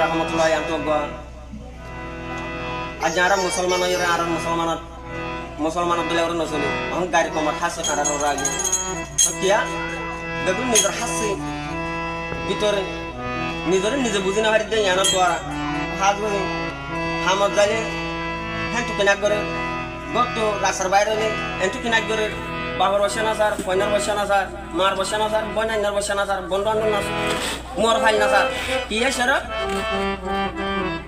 warahmatullahi wabarakatuh. Ajaran Musulman yang orang Musulman beliau orang Muslim. Orang gari komat hasil ada orang lagi. Kia, betul nizar hasil. Bitor, nizar buzina hari dia yana tuara. Hadu ni, hamad jale, hentu kena gore. Goto rasar bayar ni, hentu kena gore. Bahar wasana sar, poinar wasana sar, mar wasana sar, poinar wasana sar, bondan nas, mor hal nasar. Kia syarat,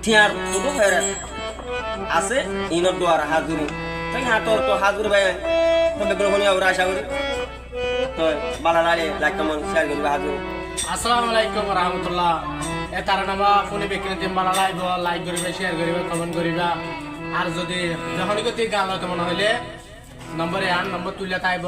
tiar tudo hera. Ase inor doara hazuri. तो यहाँ तो हाजुर भाई तो बेगुन होने और आशा करी तो बाला लाले लाइक कमेंट शेयर करिबा हाजुर আসসালামু আলাইকুম ওয়া রাহমাতুল্লাহ এ তার নামা ফোনে বিক্রি তে বালা লাইক করিবা শেয়ার করিবা কমেন্ট করিবা আর যদি যখনই গতি গান হতে মনে হইলে নম্বরে আন নম্বর তুইলা তাইব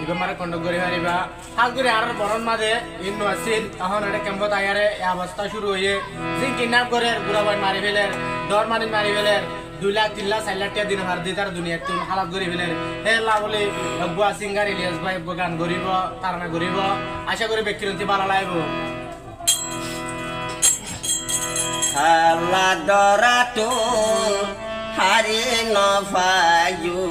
ইবা মারে কন্টাক্ট করি হারিবা হাল করে আর বরন মাঝে ইন্ন আছিল এখন এটা কেমন তাইয়ারে এই অবস্থা শুরু হইয়ে যে কিডন্যাপ করে বুড়া ভাই মারি ফেলের ডর মানি মারি ফেলের 2 লাখ 3 লাখ 4 লাখ টাকা দিন হার দিতার দুনিয়া তুমি হালাত করে ফেলের হে লা বলে বুয়া সিঙ্গার ইলিয়াস ভাই গান করিব তারনা করিব আশা করি ব্যক্তিরন্তি ভালো লাগব Allah doratul hari nofayu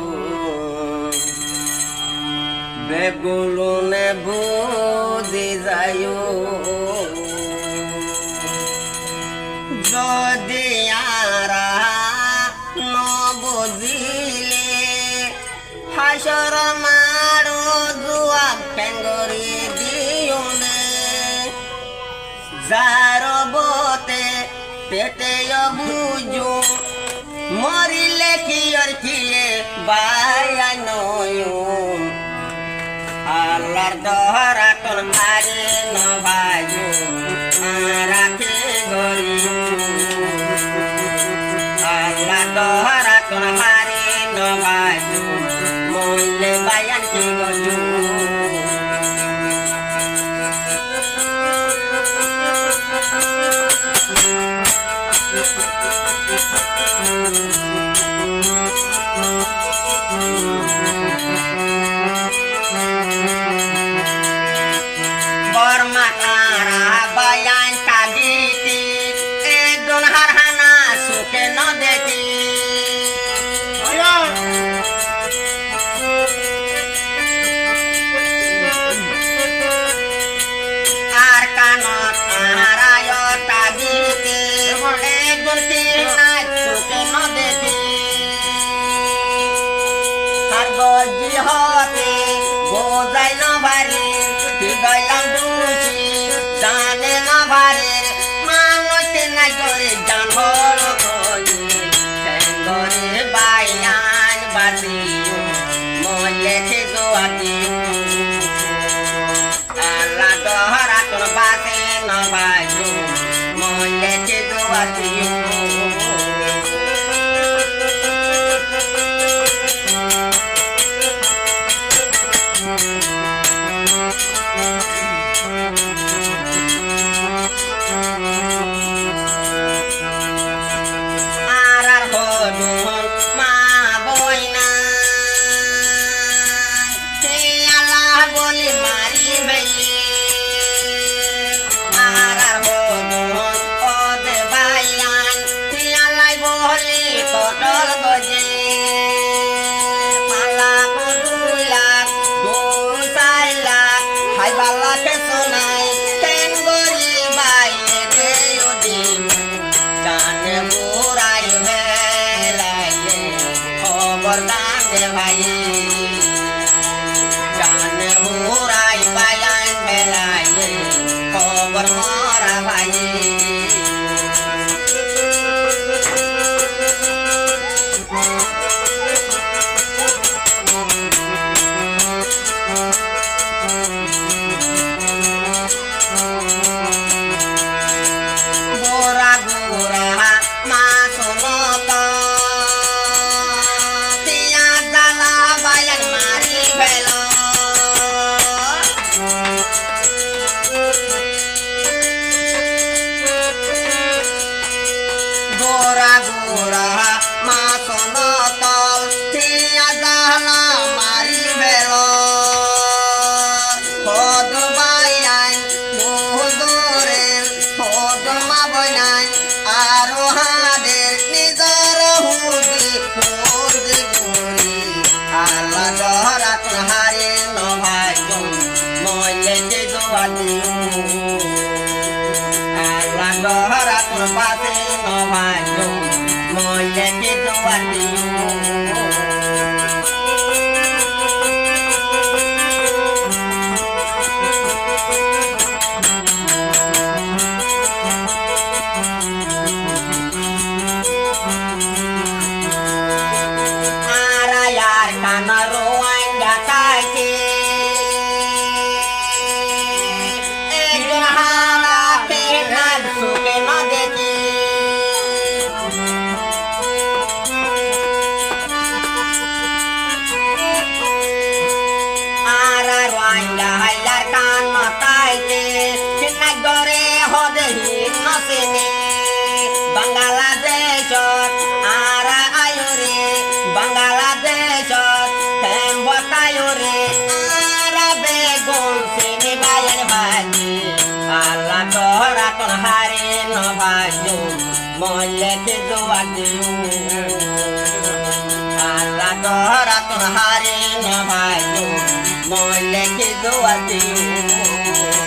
begulune budi zayu jodi ara no buzile hashar maru dua pengori diune zarobote পেটে বুঝু মরিলে কি আর কিয়ে বায়া নয়ুন আল্লাহর দহরা তোর মারে নবায়ু রাখে গরি আল্লাহ দহরা তোর মারে নবায়ু মরলে বায়ান কি গজু হতে বোঝাই না বাড়ি গেলাম দুষি জানে না বাড়ির মানুষ নাই করে জান হলো করে বাইয়ান বাড়ি মলেছে দোয়াতি আল্লাহ দহরা তোর বাসে না বাজু মলেছে দোয়াতি Bayan ভাবই নাই আরো হাদের নিজর হুদি হুদি গুরি আল্লাহ দহরাত হারে নভাই মইলে যে দোয়াদি আল্লাহ দহরাত পাশে নভাই মইলে যে দোয়াদি বাংলাদেশ আরা আয়ুরে বাংলাদেশ তেম্বতায়ুরে আরা বেগুন সিনে বায়ের ভাজি আল্লাহ তোরা তোর হারে নভাজু মল্লেকে দোয়া দিও আল্লাহ তোরা তোর হারে নভাজু মল্লেকে দোয়া দিও